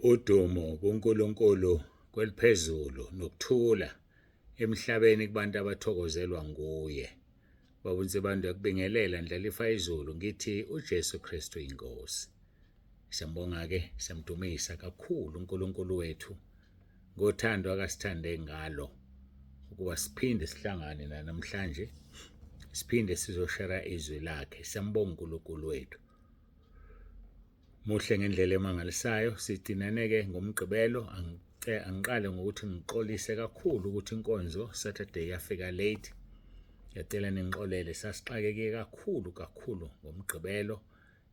Udumo kuNkulunkulu kweliphezulu nokuthula emhlabeni kubantu abathokozelwa nguye. Babunze bantu yakubingelela ndlalifa izulu ngithi uJesu Kristu inkosi. Siyambonga-ke, siyamdumisa kakhulu uNkulunkulu wethu ngothando akasithande ngalo ukuba siphinde sihlangane namhlanje siphinde sizoshara izwi lakhe. Siyambonga uNkulunkulu wethu. Muhle ngendlela emangalisayo. Sitinane-ke ngomgqibelo. Angiqale ngokuthi ngixolise kakhulu ukuthi inkonzo Saturday yafika late. Ngiyacela ningixolele, sasixakeke kakhulu ngomgqibelo.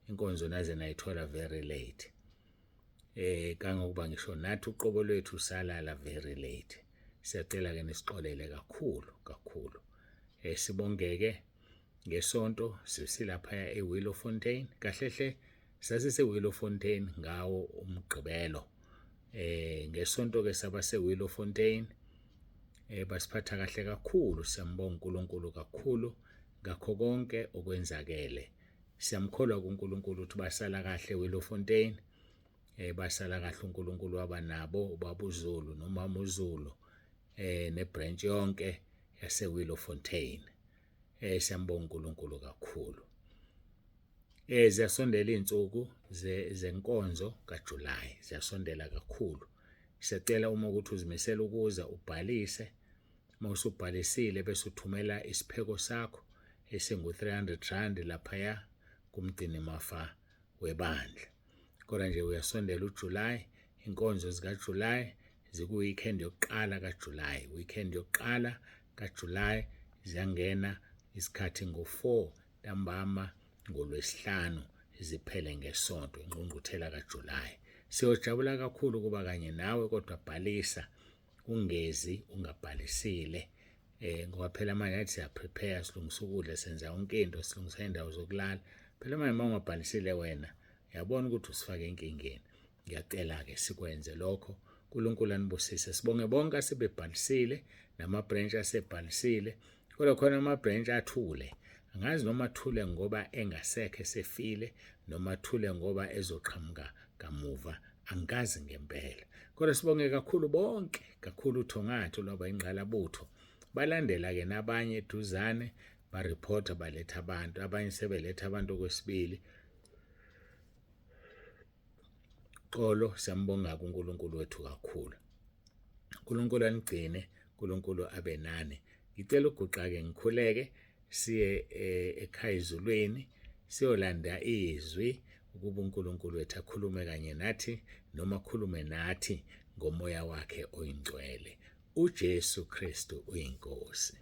Inkonzo naze nayithola very late. Kangokuba ngisho nathi uqobo lwethu salala very late. Siyacela-ke nisixolele kakhulu. Sibongeke ngesonto silaphaya eWillowfontein. Kahlehle sasise-Willowfontein ngawo umgqibelo. Ngesonto-ke saba se-Willowfontein. Basiphatha kahle kakhulu. Siyambonga uNkulunkulu kakhulu ngakho konke okwenzakele. Siyamkholwa kuNkulunkulu ukuthi basala kahle eWillowfontein. Basala kahle uNkulunkulu wabanabo ubaba uZulu nomama uZulu nebranch yonke yase-Willowfontein. Siyambonga uNkulunkulu kakhulu. Ziyasondela izinsuku zenkonzo kaJuly. Ziyasondela kakhulu. Siyacela uma ukuthi uzimisela ukuza ubhalise. Mawusubhalisile bese uthumela isipheko sakho esingu-R300 laphaya kumgcini mafa webandla. Kodwa nje uyasondela uJuly. Inkonzo zikaJuly ziku-weekend yokuqala kaJuly. Weekend yokuqala kaJuly ziyangena isikhathi ngo-4 ntambama ngoLwesihlanu ziphele ngesonto ingqungquthela kaJuly. Siyojabula kakhulu kuba kanye nawe, kodwa bhalisa ungezi ungabhalisile. Ngoba phela manje athi siyaprepare, silungisa ukudla, senza yonke into, silungisa indawo zokulala. Phela manje mawungabhalisile wena uyabona ukuthi usifake enkingeni. Ngiyacela-ke sikwenze lokho. uNkulunkulu anibusise. Sibonge bonke asebebhalisile nama-branch asebhalisile. Kodwa khona ama-branch athule. Angazi noma athule ngoba engasekho esefile noma athule ngoba ezoqhamuka kamuva. Angikazi ngempela. Kodwa sibonge kakhulu bonke, kakhulu uThongathi lwaba ingqalabutho. Balandela-ke nabanye eduzane bareporta baletha abantu. Abanye sebeletha abantu okwesibili. Xolo siyambonga kuNkulunkulu wethu kakhulu. uNkulunkulu anigcine, uNkulunkulu abe nani. Ngicela uguqa-ke ngikhuleke siye ekhaya ezulwini siyolanda izwi ukuba uNkulunkulu wethu akhulume kanye nathi noma akhulume nathi ngomoya wakhe oyingcwele. uJesu Kristu uyinkosi.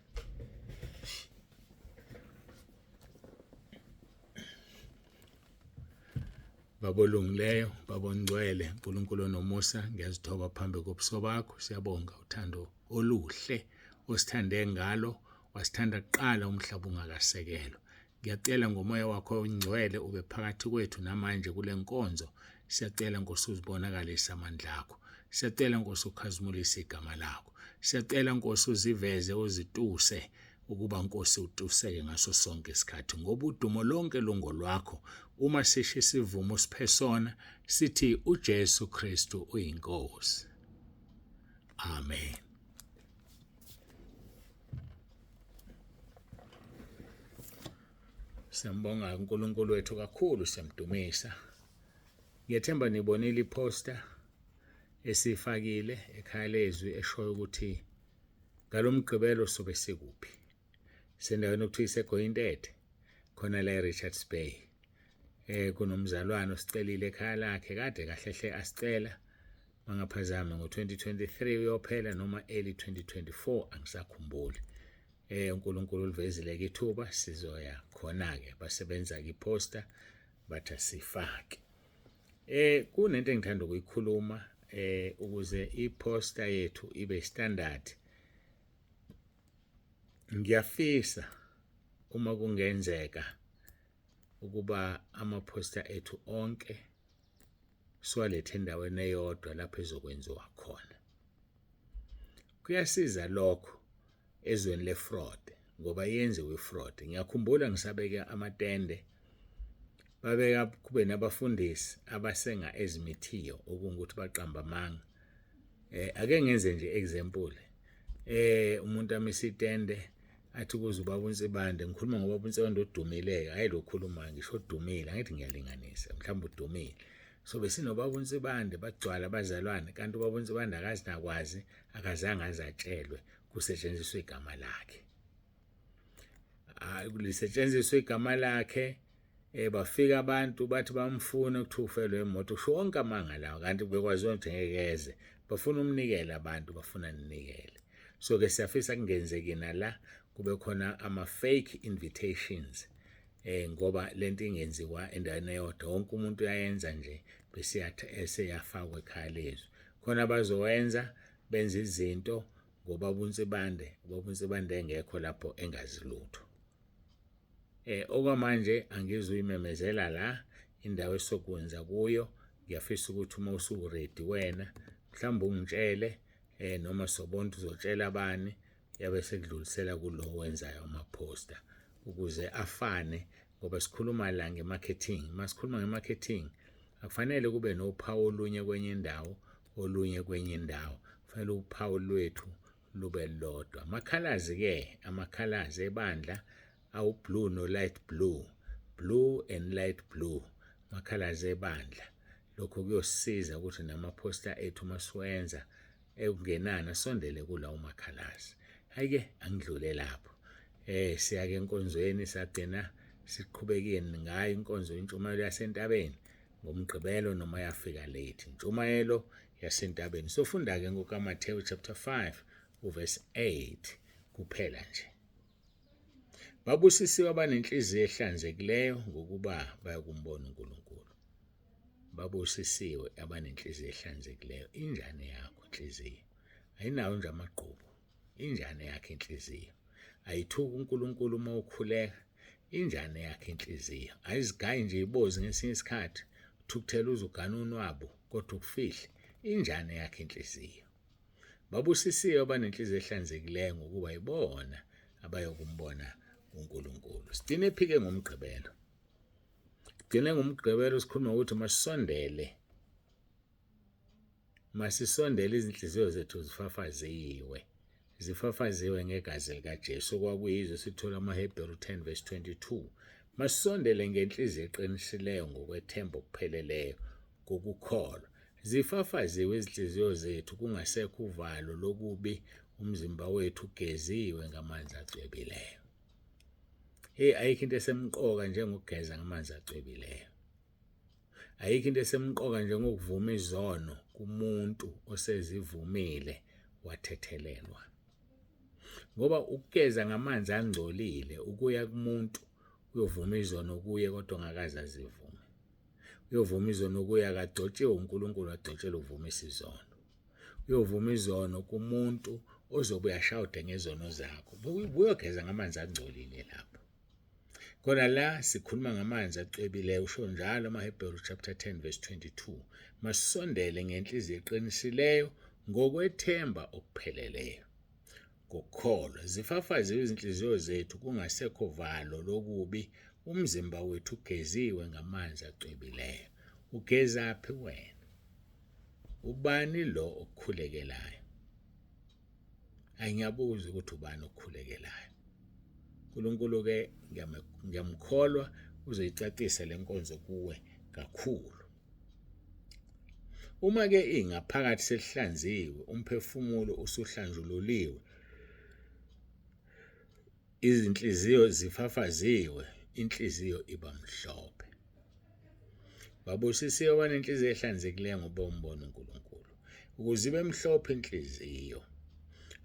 Babolungileyo, babongcwele, uNkulunkulu nomusa, ngiyazithoba phambi kobuso bakho. Siyabonga uthando oluhle osithande ngalo, wasithanda kuqala umhlaba ungakasekelwa. Ngiyacela ngomoya wakho oyingcwele ube phakathi kwethu namanje kule nkonzo. Siyacela Nkosi uzibonakalise amandla akho. Siyacela Nkosi ukhazimulise igama lakho. Siyacela Nkosi uziveze uzituse ukuba Nkosi utuseke ngaso sonke isikhathi ngoba udumo lonke lungolwakho. Uma sisho isivumo siphesona sithi uJesu Kristu uyinkosi. Amen. Siyambonga uNkulunkulu wethu kakhulu, siyamdumisa. Ngiyethemba nibonile iposter esifakile ekhaya lezwi eshoyo ukuthi ngalomgqibelo sobe sikuphi. Sendaweni okuthiwa iseGoyintete khona la eRichards Bay. Kunomzalwane osicelile ekhaya lakhe kade kahlehle asicela mangaphazami ngo-2023 uyophela noma early 2024 angisakhumbuli. uNkulunkulu ulivezile-ke ithuba sizoya khona-ke basebenza-ke iposter bathi asifake. Kunento engithanda ukuyikhuluma ukuze iposter yethu ibe standard. Ngiyafisa uma kungenzeka ukuba ama-poster ethu onke siwalethe endaweni eyodwa lapho ezokwenziwa khona. Kuyasiza lokho ezweni le-fraud ngoba yenziwe i-fraud. Ngiyakhumbula ngisabeke amatende babeka kube nabafundisi abasenga ezimithiyo okungukuthi baqamba amanga. Ake ngenze nje example. Umuntu amisitende athi kuze ubaba uNsibande, ngikhuluma ngobaba uNsibande odumileyo, hayi lo khuluma ngisho odumile, angithi ngiyalinganisa, mhlawumbe udumile. So besinobaba uNsibande bagcwala abazalwane, kanti ubaba uNsibande akazinakwazi, akazange azatshelwe kusetshenziswa igama lakhe. Lisetshenziswa igama lakhe, bafika abantu bathi bamfuna ukuthi ufelwe imoto, kusho wonke amanga lawo, kanti bekwaziwa ukuthi ngeke bafuna umnikela abantu, bafuna ninikele. So ke siyafisa kungenzeki nala kube khona ama-fake invitations, ngoba lento ingenziwa endaweni eyodwa, wonke umuntu uyayenza nje bese eseyafakwa ekhaya lezwi. Khona abazowenza benza izinto ngobaba uNsibande, ubaba uNsibande engekho lapho engazi lutho. Okwamanje angizuyimemezela la indawo esokwenza kuyo. Ngiyafisa ukuthi uma usuready wena mhlawumbe ungitshele, noma sobonke uzotshela abani, yabe sekudlulisela kulo wenzayo ama-poster ukuze afane, ngoba sikhuluma la nge-marketing. Masikhuluma nge-marketing akufanele kube nophawu olunye kwenye indawo olunye kwenye indawo, kufanele uphawu lwethu lube lodwa. Amakhalazi ebandla awu-blue no-light blue, blue and light blue, amakhalazi ebandla. Lokho kuyosisiza ukuthi nama-poster ethu masiwenza ekungenani asondele kulawo makhalazi. Hayi-ke angidlule lapho. Siyake enkonzweni, sagcina siqhubekeni ngayo inkonzo yentshumayelo yasentabeni ngomgqibelo noma yafika late. Intshumayelo yasentabeni sofunda-ke ngokaMathewu chapter 5 uverse 8 kuphela nje. Babusisiwe abanenhliziyo ehlanzekileyo ngokuba bayakumbona uNkulunkulu. Babusisiwe abanenhliziyo ehlanzekileyo. Injani yakho inhliziyo? Ayinawo nje amaqhubu. Injani yakho inhliziyo? Ayithuki uNkulunkulu uma ukhuleka? Injani yakho inhliziyo? Ayizigayi nje ibozi ngesinye isikhathi, uthukuthela uze ugane unwabo kodwa ukufihle? Injani yakho inhliziyo? Babusisiwe abanenhliziyo ehlanzekileyo ngokuba ibona abayokumbona uNkulunkulu. Sigcine phike ngomgqibelo. Sikhuluma ukuthi masisondele izinhliziyo zethu zifafaziwe ngegazi likaJesu. Kwakuyizwe sithola amaHebheru 10 verse 22. Masisondele ngenhliziyo eqinisileyo ngokwethemba okupheleleyo kokukholwa. Zifafaziwe izinhliziyo zethu kungasekho uvalo lokubi, umzimba wethu ugeziwe ngamanzi acwebileyo. Ayikho into esemqoka njengokugeza ngamanzi acwebileyo. Ayikho into esemqoka njengokuvuma izono kumuntu osezivumile wathethelelwa. Ngoba ukugeza ngamanzi angcolile ukuya kumuntu uyovuma izono kuye kodwa ongakaze azivume. Uyovuma izono kuye akagcotshiwe uNkulunkulu, agcotshela uvuma isizono. Uyovuma izono kumuntu ozobe uyashawude ngezono zakho. Uyogeza ngamanzi angcolile lapho. Khona la sikhuluma ngamanzi acwebileyo, usho njalo amaHebheru chapter 10 verse 22. Masisondele ngenhliziyo eqinisileyo ngokwethemba okupheleleyo ngokukholwa. Zifafaziwe izinhliziyo zethu kungasekho valo lokubi, umzimba wethu ugeziwe ngamanzi acwebileyo. Ugezaphi wena? Ubani lo okukhulekelayo? Angiyabuza ukuthi ubani okukhulekelayo. uNkulunkulu-ke ngiyamkholwa uzoyicacisa lenkonzo kuwe kakhulu. Uma-ke ingaphakathi selihlanziwe, umphefumulo usuhlanjululiwe, izinhliziyo zifafaziwe, inhliziyo iba mhlophe. Babusisiwe abanenhliziyo ehlanzekileyo ngoba umbona uNkulunkulu. Ukuze ibe mhlophe inhliziyo,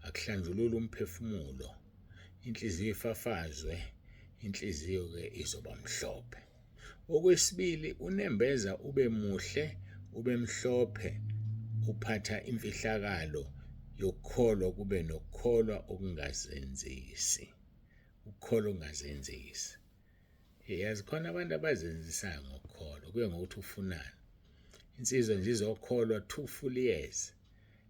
akuhlanjulule umphefumulo, inhliziyo ifafazwe, inhliziyo-ke izoba mhlophe. Okwesibili, unembeza ube muhle, ube mhlophe, uphatha imfihlakalo yokukholwa kube nokukholwa okungazenzisi. Ukukholwa okungazenzisi. Yazi khona abantu abazenzisayo ngokukholwa, kuye ngokuthi ufunani. Insizwa nje izokholwa 2 full years,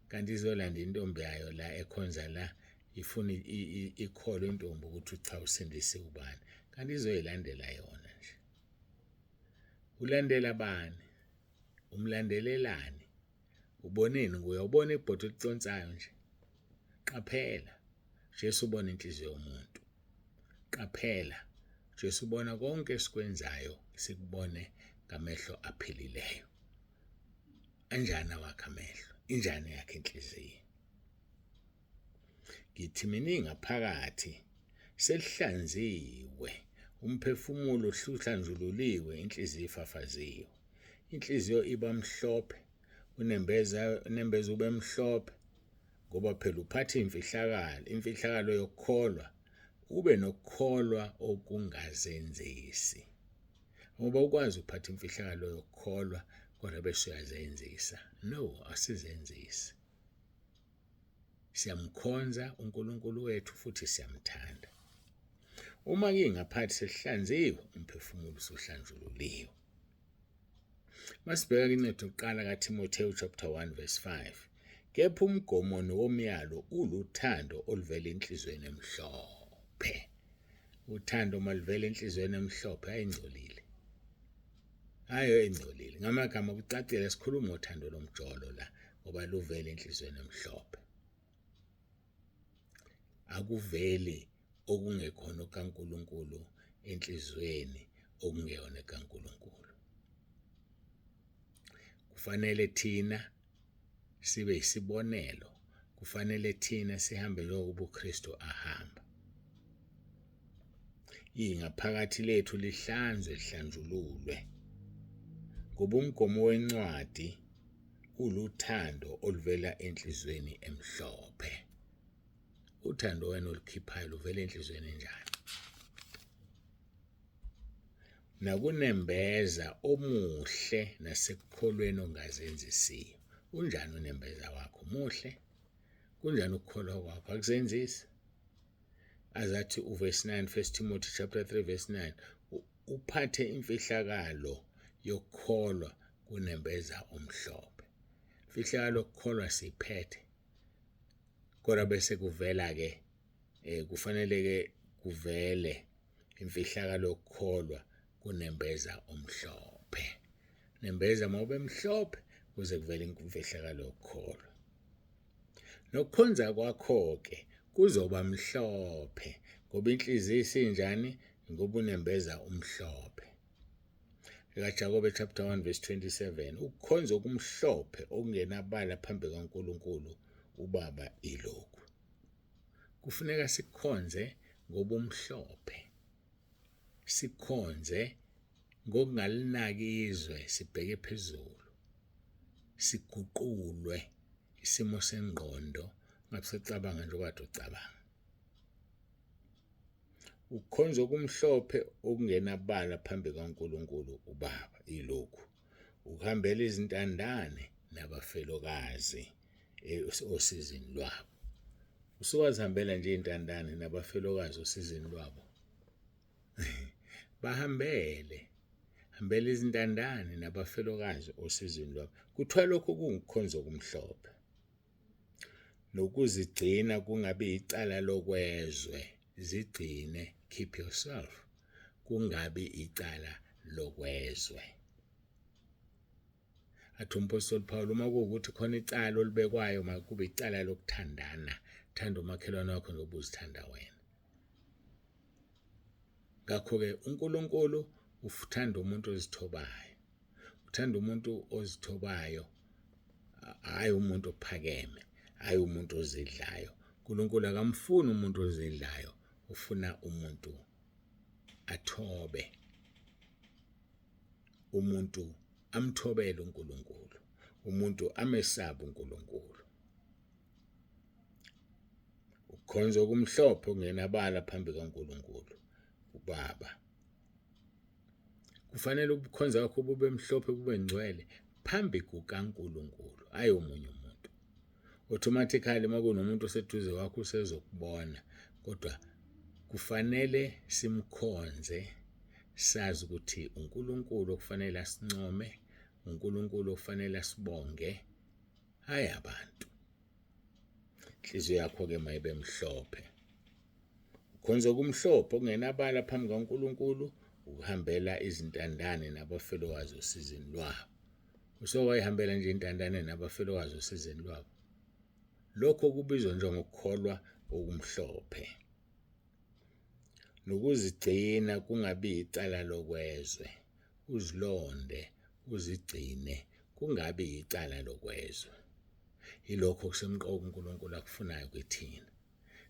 kanti izolanda intombi yayo la ekhonza la, ifuna ikholwe intombi ukuthi cha usindise ubani, kanti izoyilandela yona nje. Ulandela bani? Umlandelelani? Uboneni? Uyawubona ibhodo eliconsayo nje. Qaphela, Jesu ubona inhliziyo yomuntu. Qaphela, Jesu ubona konke esikwenzayo sikubone ngamehlo aphilileyo. Anjani awakhe amehlo? Injani yakhe inhliziyo? Ngithi mina ingaphakathi selihlanziwe, umphefumulo uhlanjululiwe, inhliziyo ifafaziwe. Inhliziyo iba mhlophe, unembeza ube mhlophe, ngoba phela uphatha imfihlakalo yokukholwa, ube nokukholwa okungazenzisi. Ngoba ukwazi ukuphatha imfihlakalo yokukholwa kodwa bese uyazenzisa. No, asizenzisi. Siyamkhonza uNkulunkulu wethu futhi siyamthanda. Uma ngingaphathi selihlanziwe, umphefumulo usuhlanjululiwe. Masibheka incwadi yokuqala kaTimotheyu chapter 1 verse 5. Kepha umgomo nomyalo uluthando oluvela enhlizweni emhlophe. Uthando maluvela enhlizweni emhlophe ayingcolile. Hayo engcolile. Ngamagama kucacile sikhuluma ngothando lomjolo la ngoba luvela enhlizweni emhlophe. Akuveli okungekhona kaNkulunkulu enhlizweni okungeyona kaNkulunkulu. Kufanele thina sibe isibonelo. Kufanele thina sihambe njengoba uKristu ahamba. Ingaphakathi lethu lihlanzwe lihlanjululwe. Ngoba umgomo wencwadi uluthando oluvela enhlizweni emhlophe. Uthando wena olukhiphayo luvela enhlizweni enjani? Nakunembeza omuhle nasekukholweni ongazenzisiyo. Unjani unembeza wakho? Muhle. Kunjani ukukholwa kwakho? Akuzenzisi. Azathi uverse 9 1 Timothy chapter 3 verse 9, uphathe imfihlakalo yokukholwa kunembeza omhlophe. Imfihlakalo yokukholwa siphethe. Kodwa bese kuvela ke kufanele ke kuvele imfihlakalo yokukholwa kunembeza omhlophe. Nembeza mawube mhlophe kuze kuvele imfihlakalo yokukholwa. Nokukhonza kwakho ke kuzoba mhlophe ngoba inhliziyo isinjani? Ngoba unembeza umhlophe. Jakobe chapter 1 verse 27, ukukhonza okumhlophe okungenabala phambi kaNkulunkulu uBaba ilokhu. Kufuneka sikhonze ngoba umhlophe. Sikhonze ngokungalinaki izwe, sibheke phezulu. Siguqulwe isimo sengqondo ngabusecabanga nje okade ucabanga. Ukukhonza okumhlophe okungenabala phambi kaNkulunkulu uBaba ilokhu. Ukuhambela izintandane nabafelokazi osizini lwabo. Usukazihambela nje izintandane nabafelokazi osizini lwabo. Bahambele. Hambela izintandane nabafelokazi osizini lwabo. Kuthiwa lokho kungukukhonza okumhlophe. Nokuzigcina kungabi icala lokwezwe. Zigcine, keep yourself. Kungabi icala lokwezwe. Athi umpostoli Paul uma kuwukuthi khona icala olibekwayo makube icala lokuthandana. Thanda umakhelwane wakho njengoba uzithanda wena. Ngakho-ke uNkulunkulu uthanda umuntu ozithobayo. Uthanda umuntu ozithobayo, hayi umuntu ophakeme, hayi umuntu ozidlayo. uNkulunkulu akamfuni umuntu ozidlayo, ufuna umuntu athobe. Umuntu amthobele uNkulunkulu, umuntu amesaba uNkulunkulu. Ukukhonza okumhlophe okungenabala phambi kaNkulunkulu uBaba. Kufanele ukukhonza kwakho bube mhlophe bube ngcwele phambi kukaNkulunkulu, hayi omunye umuntu. Automatically makunomuntu oseduze kwakho usezokubona, kodwa kufanele simkhonze sazi ukuthi uNkulunkulu okufanele asincome, uNkulunkulu okufanele asibonge, hayi abantu. Inhliziyo yakho ke mayibe mhlophe. Ukukhonza okumhlophe okungenabala phambi kaNkulunkulu ukuhambela izintandane nabafelokazi osizini lwabo. Usowayihambela nje intandane nabafelokazi osizini lwabo. Lokho kubizwa njengokukholwa okumhlophe. Nokuzigcina kungabi icala lokwezwe. Uzilonde, uzigcine, kungabi icala lokwezwe. Ilokho kusemqoka uNkulunkulu akufunayo kuthina.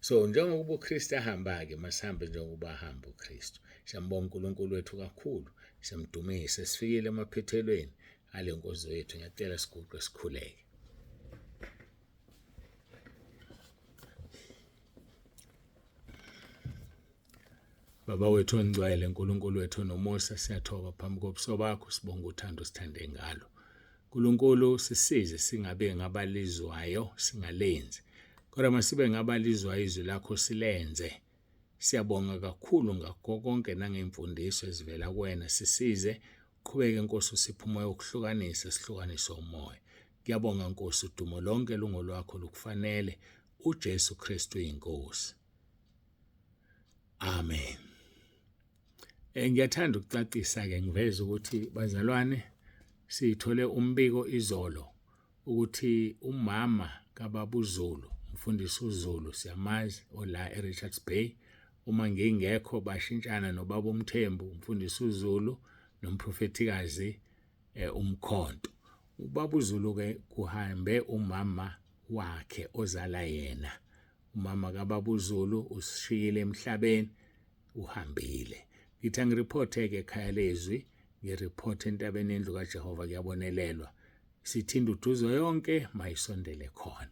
So njengoba uKristu ahamba-ke masihambe njengoba ahamba uKristu. Siyambonga uNkulunkulu wethu kakhulu, siyamdumisa, sifikile emaphethelweni ale nkonzo yethu. Ngiyacela siguqe sikhuleke. Baba wethu ongcwele, uNkulunkulu wethu nomusa, siyathoba phambi kobuso bakho, sibonga uthando sithande ngalo. uNkulunkulu sisize singabe ngabalizwayo singalenzi, kodwa masibe ngabalizwayo izwi lakho silenze. Siyabonga kakhulu ngakho konke nangemfundiso ezivela kuwena. Sisize uqhubeke Nkosi usiphe umoya wokuhlukanisa, sihlukanise umoya. Ngiyabonga Nkosi, udumo lonke lungolwakho lukufanele. uJesu Kristu uyinkosi. Amen. Ngiyathanda ukucacisa-ke ngiveza ukuthi bazalwane, sithole umbiko izolo ukuthi umama kaBaba uZulu, umfundisi uZulu siyamazi ola eRichards Bay, uma ngingekho bashintshana noBaba uMthembu, umfundisi uZulu, nomprofetikazi uMkhonto. uBaba uZulu-ke kuhambe umama wakhe ozala yena. Umama kaBaba uZulu usishiyile emhlabeni, uhambile. Ngithi angiriphothe-ke ekhaya lezwi, ngiriphothe entabeni yendlu kaJehova kuyabonelelwa. Sithinda uduzo yonke mayisondele khona.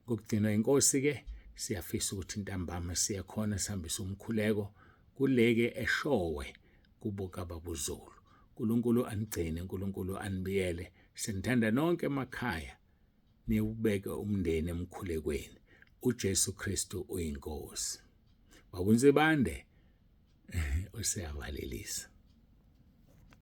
Ngokugcinwa inkosi-ke siyafisa ukuthi ntambama siye khona sihambise umkhuleko kuleke eshowe kubo kaBaba uZulu. uNkulunkulu anigcine, uNkulunkulu anibiyele. Sinithanda nonke emakhaya, niwubeke umndeni emkhulekweni. uJesu Kristu uyinkosi. Babunzibande useyavalelisa.